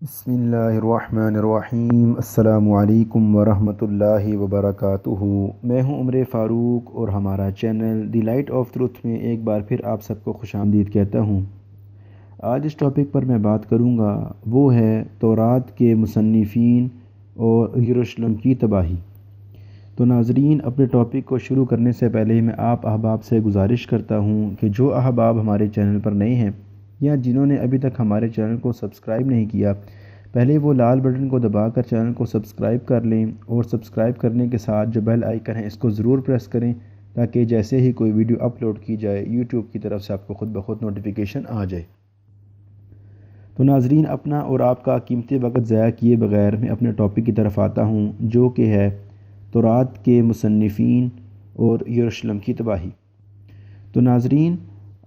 بسم اللہ الرحمن الرحیم۔ السلام علیکم ورحمۃ اللہ وبرکاتہ۔ میں ہوں عمر فاروق اور ہمارا channel the light of truth میں ایک بار پھر آپ سب کو خوش آمدید کہتا ہوں۔ آج اس ٹاپک پر میں بات کروں گا، وہ ہے تورات کے مصنفین اور یروشلم کی تباہی۔ تو ناظرین، اپنے ٹاپک کو شروع کرنے سے پہلے میں آپ احباب سے گزارش کرتا ہوں کہ جو احباب ہمارے چینل پر نئے ہیں یا جنہوں نے ابھی تک ہمارے چینل کو سبسکرائب نہیں کیا، پہلے وہ لال بٹن کو دبا کر چینل کو سبسکرائب کر لیں اور سبسکرائب کرنے کے ساتھ جو بیل آئیکن ہے اس کو ضرور پریس کریں تاکہ جیسے ہی کوئی ویڈیو اپلوڈ کی جائے یوٹیوب کی طرف سے آپ کو خود بخود نوٹیفیکیشن آ جائے۔ تو ناظرین، اپنا اور آپ کا قیمتی وقت ضائع کیے بغیر میں اپنے ٹاپک کی طرف آتا ہوں، جو کہ ہے تورات کے مصنفین اور یروشلم کی تباہی۔ تو ناظرین،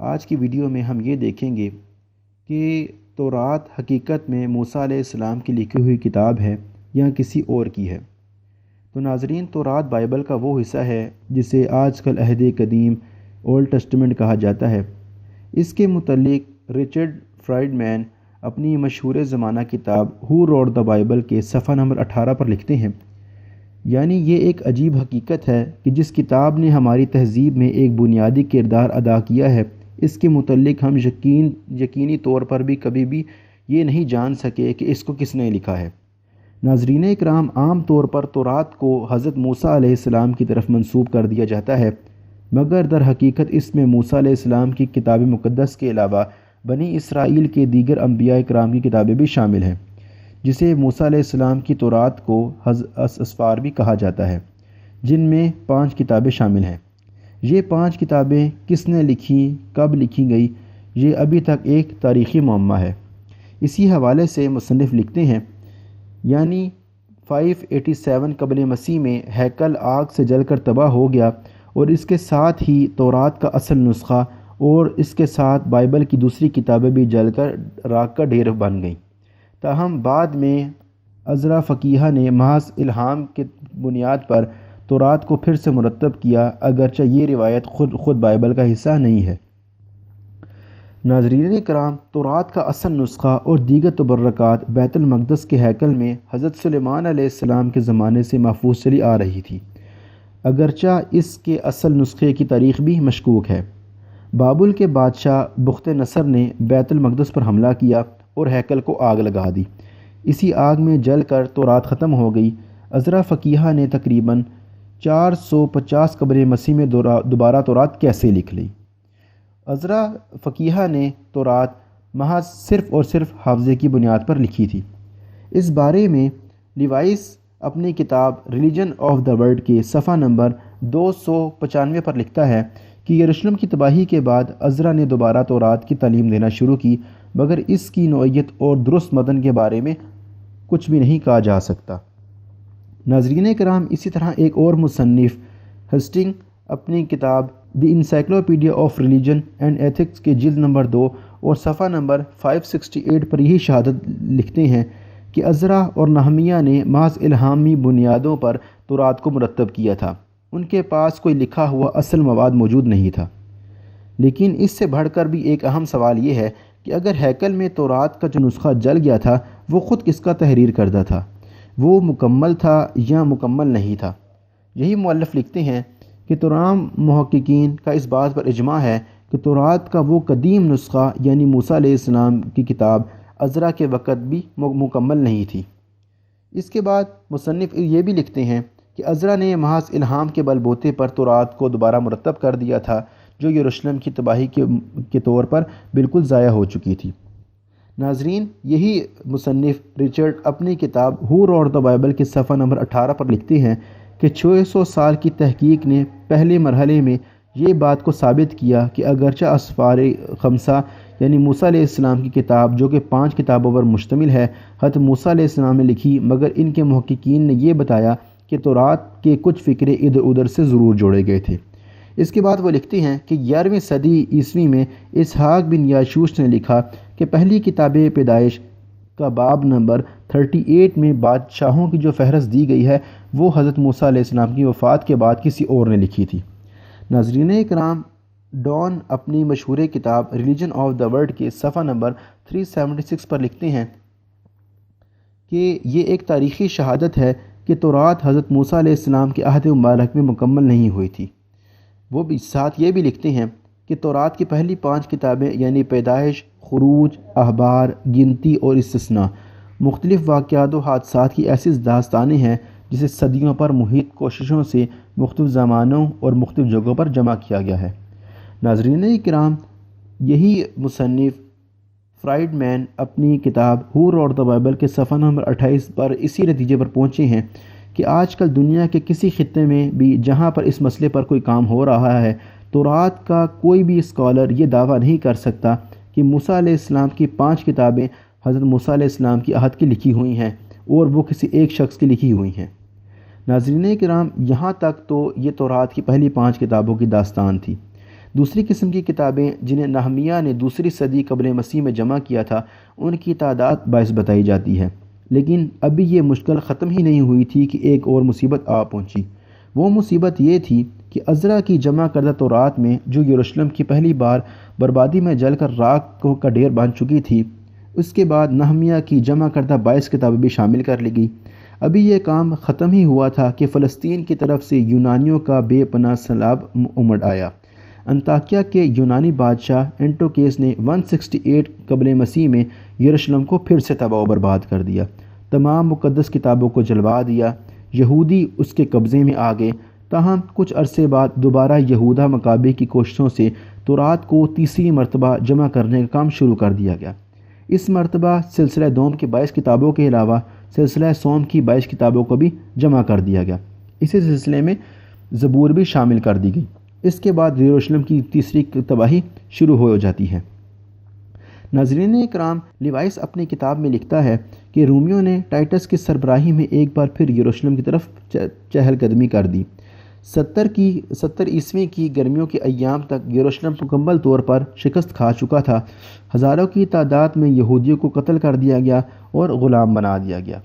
آج کی ویڈیو میں ہم یہ دیکھیں گے کہ تورات حقیقت میں موسیٰ علیہ السلام کی لکھی ہوئی کتاب ہے یا کسی اور کی ہے۔ تو ناظرین، تورات بائبل کا وہ حصہ ہے جسے آج کل عہد قدیم اولڈ ٹیسٹمنٹ کہا جاتا ہے۔ اس کے متعلق رچرڈ فرائڈمین اپنی مشہور زمانہ کتاب ہو روٹ دا بائبل کے صفحہ نمبر 18 پر لکھتے ہیں، یعنی یہ ایک عجیب حقیقت ہے کہ جس کتاب نے ہماری تہذیب میں ایک بنیادی کردار ادا کیا ہے، اس کے متعلق ہم یقینی طور پر بھی کبھی بھی یہ نہیں جان سکے کہ اس کو کس نے لکھا ہے۔ ناظرین اکرام، عام طور پر تورات کو حضرت موسیٰ علیہ السلام کی طرف منسوب کر دیا جاتا ہے، مگر در حقیقت اس میں موسیٰ علیہ السلام کی کتاب مقدس کے علاوہ بنی اسرائیل کے دیگر انبیاء اکرام کی کتابیں بھی شامل ہیں، جسے موسیٰ علیہ السلام کی تورات کو اسفار بھی کہا جاتا ہے، جن میں 5 کتابیں شامل ہیں۔ یہ 5 کتابیں کس نے لکھی، کب لکھی گئی، یہ ابھی تک ایک تاریخی معمہ ہے۔ اسی حوالے سے مصنف لکھتے ہیں، یعنی 587 قبل مسیح میں ہیکل آگ سے جل کر تباہ ہو گیا اور اس کے ساتھ ہی تورات کا اصل نسخہ اور اس کے ساتھ بائبل کی دوسری کتابیں بھی جل کر راکھ کا ڈھیر بن گئیں۔ تاہم بعد میں عزرا فقیہ نے محض الہام کی بنیاد پر تورات کو پھر سے مرتب کیا، اگرچہ یہ روایت خود بائبل کا حصہ نہیں ہے۔ ناظرین کرام، تورات کا اصل نسخہ اور دیگر تبرکات بیت المقدس کے ہیکل میں حضرت سلیمان علیہ السلام کے زمانے سے محفوظ چلی آ رہی تھی، اگرچہ اس کے اصل نسخے کی تاریخ بھی مشکوک ہے۔ بابل کے بادشاہ بخت نصر نے بیت المقدس پر حملہ کیا اور ہیکل کو آگ لگا دی۔ اسی آگ میں جل کر تورات ختم ہو گئی۔ عزرا فقیہ نے تقریباً 450 قبل مسیح میں دوبارہ تورات کیسے لکھ لی؟ عزرا فقیہ نے تورات محض صرف اور صرف حافظے کی بنیاد پر لکھی تھی۔ اس بارے میں لیوائس اپنی کتاب ریلیجن آف دا ورلڈ کے صفحہ نمبر 295 پر لکھتا ہے کہ یروشلم کی تباہی کے بعد عزرا نے دوبارہ تورات کی تعلیم دینا شروع کی، مگر اس کی نوعیت اور درست متن کے بارے میں کچھ بھی نہیں کہا جا سکتا۔ ناظرین کرام، اسی طرح ایک اور مصنف ہسٹنگ اپنی کتاب the encyclopaedia of religion and ethics کے جلد نمبر 2 اور صفحہ نمبر 568 پر یہی شہادت لکھتے ہیں کہ عزرا اور نہمیہ نے محض الہامی بنیادوں پر تورات کو مرتب کیا تھا، ان کے پاس کوئی لکھا ہوا اصل مواد موجود نہیں تھا۔ لیکن اس سے بڑھ کر بھی ایک اہم سوال یہ ہے کہ اگر ہیکل میں تورات کا جو نسخہ جل گیا تھا وہ خود کس کا تحریر کردہ تھا؟ وہ مکمل تھا یا مکمل نہیں تھا؟ یہی مؤلف لکھتے ہیں کہ تمام محققین کا اس بات پر اجماع ہے کہ تورات کا وہ قدیم نسخہ یعنی موسیٰ علیہ السلام کی کتاب عزرا کے وقت بھی مکمل نہیں تھی۔ اس کے بعد مصنف یہ بھی لکھتے ہیں کہ عزرا نے محض الہام کے بل بوتے پر تورات کو دوبارہ مرتب کر دیا تھا، جو یروشلم کی تباہی کے طور پر بالکل ضائع ہو چکی تھی۔ ناظرین، یہی مصنف رچرڈ اپنی کتاب ہو روٹ دا بائبل کے صفحہ نمبر 18 پر لکھتے ہیں کہ 600 سال کی تحقیق نے پہلے مرحلے میں یہ بات کو ثابت کیا کہ اگرچہ اسفار خمسہ یعنی موسیٰ علیہ السلام کی کتاب جو کہ 5 کتابوں پر مشتمل ہے حضرت موسیٰ علیہ السلام نے لکھی، مگر ان کے محققین نے یہ بتایا کہ تورات کے کچھ فقرے ادھر ادھر سے ضرور جوڑے گئے تھے۔ اس کے بعد وہ لکھتے ہیں کہ 11ویں صدی عیسوی میں اسحاق بن یاشوش نے لکھا کہ پہلی کتاب پیدائش کا باب نمبر 38 میں بادشاہوں کی جو فہرست دی گئی ہے وہ حضرت موسیٰ علیہ السلام کی وفات کے بعد کسی اور نے لکھی تھی۔ ناظرین اکرام، ڈان اپنی مشہور کتاب ریلیجن آف دا ورلڈ کے صفحہ نمبر 376 پر لکھتے ہیں کہ یہ ایک تاریخی شہادت ہے کہ تورات حضرت موسیٰ علیہ السلام کے عہد مبارک میں مکمل نہیں ہوئی تھی۔ وہ بھی ساتھ یہ بھی لکھتے ہیں کہ تورات کی پہلی 5 کتابیں یعنی پیدائش، خروج، احبار، گنتی اور استثناء مختلف واقعات و حادثات کی ایسی داستانیں ہیں جسے صدیوں پر محیط کوششوں سے مختلف زمانوں اور مختلف جگہوں پر جمع کیا گیا ہے۔ ناظرین کرام، یہی مصنف فرائیڈ مین اپنی کتاب ہو روٹ دی بائبل کے صفحہ نمبر 28 پر اسی نتیجے پر پہنچے ہیں کہ آج کل دنیا کے کسی خطے میں بھی جہاں پر اس مسئلے پر کوئی کام ہو رہا ہے، تورات کا کوئی بھی اسکالر یہ دعویٰ نہیں کر سکتا کہ موسیٰ علیہ السلام کی 5 کتابیں حضرت موسیٰ علیہ السلام کی عہد کی لکھی ہوئی ہیں اور وہ کسی ایک شخص کی لکھی ہوئی ہیں۔ ناظرین کرام، یہاں تک تو یہ تورات کی پہلی 5 کتابوں کی داستان تھی۔ دوسری قسم کی کتابیں جنہیں نہمیہ نے دوسری صدی قبل مسیح میں جمع کیا تھا، ان کی تعداد 22 بتائی جاتی ہے، لیکن ابھی یہ مشکل ختم ہی نہیں ہوئی تھی کہ ایک اور مصیبت آ پہنچی۔ وہ مصیبت یہ تھی کہ عزرا کی جمع کردہ تورات میں، جو یروشلم کی پہلی بار بربادی میں جل کر راکھ کا ڈھیر بن چکی تھی، اس کے بعد نہمیہ کی جمع کردہ 22 کتابیں بھی شامل کر لی گئی۔ ابھی یہ کام ختم ہی ہوا تھا کہ فلسطین کی طرف سے یونانیوں کا بے پناہ سیلاب امڑ آیا۔ انطاکیہ کے یونانی بادشاہ اینٹوکیس نے 168 قبل مسیح میں یروشلم کو پھر سے تباہ و برباد کر دیا، تمام مقدس کتابوں کو جلوا دیا، یہودی اس کے قبضے میں آ گئے۔ تاہم کچھ عرصے بعد دوبارہ یہودہ مقابی کی کوششوں سے تورات کو تیسری مرتبہ جمع کرنے کا کام شروع کر دیا گیا۔ اس مرتبہ سلسلہ دوم کی 22 کتابوں کے علاوہ سلسلہ سوم کی 22 کتابوں کو بھی جمع کر دیا گیا۔ اسی سلسلے میں زبور بھی شامل کر دی گئی۔ اس کے بعد یروشلم کی تیسری تباہی شروع ہو جاتی ہے۔ ناظرین کرام، لیوائس اپنی کتاب میں لکھتا ہے کہ رومیوں نے ٹائٹس کی سربراہی میں ایک بار پھر یروشلم کی طرف چہل قدمی کر دی۔ 70 عیسوی کی گرمیوں کے ایام تک یروشلم مکمل طور پر شکست کھا چکا تھا۔ ہزاروں کی تعداد میں یہودیوں کو قتل کر دیا گیا اور غلام بنا دیا گیا۔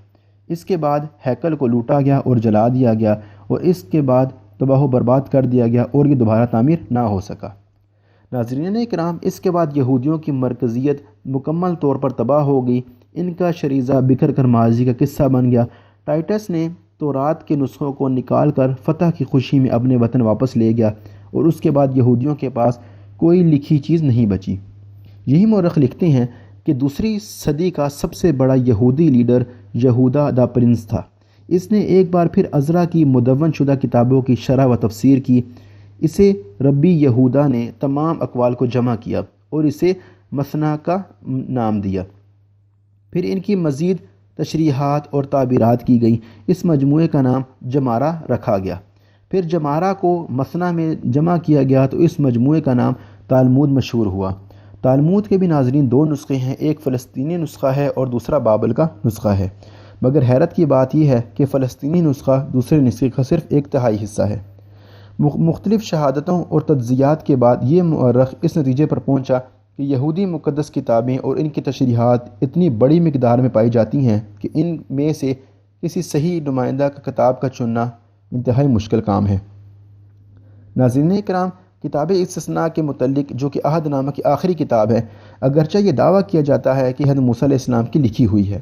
اس کے بعد ہیکل کو لوٹا گیا اور جلا دیا گیا، اور اس کے بعد تباہ و برباد کر دیا گیا اور یہ دوبارہ تعمیر نہ ہو سکا۔ ناظرین کرام، اس کے بعد یہودیوں کی مرکزیت مکمل طور پر تباہ ہو گئی۔ ان کا شریزہ بکھر کر ماضی کا قصہ بن گیا۔ ٹائٹس نے تورات کے نسخوں کو نکال کر فتح کی خوشی میں اپنے وطن واپس لے گیا، اور اس کے بعد یہودیوں کے پاس کوئی لکھی چیز نہیں بچی۔ یہی مورخ لکھتے ہیں کہ دوسری صدی کا سب سے بڑا یہودی لیڈر یہودا دا پرنس تھا۔ اس نے ایک بار پھر عزرا کی مدون شدہ کتابوں کی شرح و تفسیر کی۔ اسے ربی یہودا نے تمام اقوال کو جمع کیا اور اسے مثنیٰ کا نام دیا۔ پھر ان کی مزید تشریحات اور تعبیرات کی گئی۔ اس مجموعے کا نام جمارہ رکھا گیا۔ پھر جمارہ کو مثنیٰ میں جمع کیا گیا تو اس مجموعے کا نام تالمود مشہور ہوا۔ تالمود کے بھی ناظرین 2 نسخے ہیں، ایک فلسطینی نسخہ ہے اور دوسرا بابل کا نسخہ ہے، مگر حیرت کی بات یہ ہے کہ فلسطینی نسخہ دوسرے نسخے کا صرف 1/3 حصہ ہے۔ مختلف شہادتوں اور تجزیات کے بعد یہ مورخ اس نتیجے پر پہنچا کہ یہودی مقدس کتابیں اور ان کی تشریحات اتنی بڑی مقدار میں پائی جاتی ہیں کہ ان میں سے کسی صحیح نمائندہ کا کتاب کا چننا انتہائی مشکل کام ہے۔ ناظرین کرام، کتاب استثناء کے متعلق، جو کہ عہد نامہ کی آخری کتاب ہے، اگرچہ یہ دعویٰ کیا جاتا ہے کہ حضرت موسیٰ علیہ السلام کی لکھی ہوئی ہے،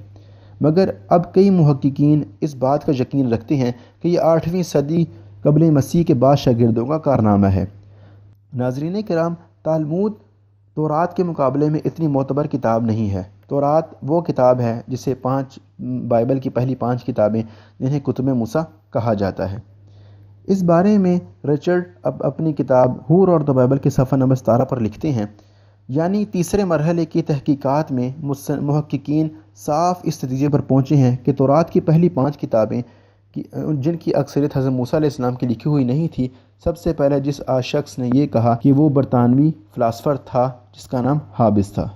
مگر اب کئی محققین اس بات کا یقین رکھتے ہیں کہ یہ 8ویں صدی قبل مسیح کے بعد شاگردوں کا کارنامہ ہے۔ ناظرین کرام، تالمود تورات کے مقابلے میں اتنی معتبر کتاب نہیں ہے۔ تورات وہ کتاب ہے جسے بائبل کی پہلی 5 کتابیں جنہیں کتب موسیٰ کہا جاتا ہے۔ اس بارے میں رچرڈ اپنی کتاب ہو روٹ دی بائبل کے صفحہ نمبر 17 پر لکھتے ہیں، یعنی تیسرے مرحلے کی تحقیقات میں محققین صاف اس نتیجے پر پہنچے ہیں کہ تورات کی پہلی 5 کتابیں جن کی اکثریت حضرت موسیٰ علیہ السلام کی لکھی ہوئی نہیں تھی، سب سے پہلے جس شخص نے یہ کہا کہ وہ برطانوی فلاسفر تھا جس کا نام ہابس تھا۔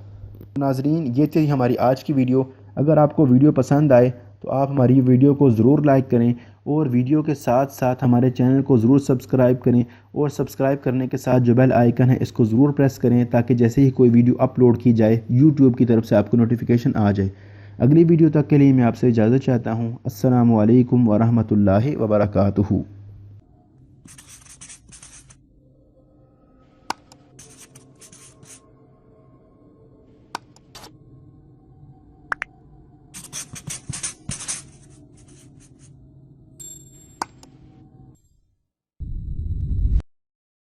ناظرین، یہ تھی ہماری آج کی ویڈیو۔ اگر آپ کو ویڈیو پسند آئے تو آپ ہماری ویڈیو کو ضرور لائک کریں، اور ویڈیو کے ساتھ ساتھ ہمارے چینل کو ضرور سبسکرائب کریں، اور سبسکرائب کرنے کے ساتھ جو بیل آئیکن ہے اس کو ضرور پریس کریں تاکہ جیسے ہی کوئی ویڈیو اپلوڈ کی جائے یوٹیوب کی طرف سے آپ کو نوٹیفیکیشن آ جائے۔ اگلی ویڈیو تک کے لیے میں آپ سے اجازت چاہتا ہوں۔ السلام علیکم ورحمۃ اللہ وبرکاتہ۔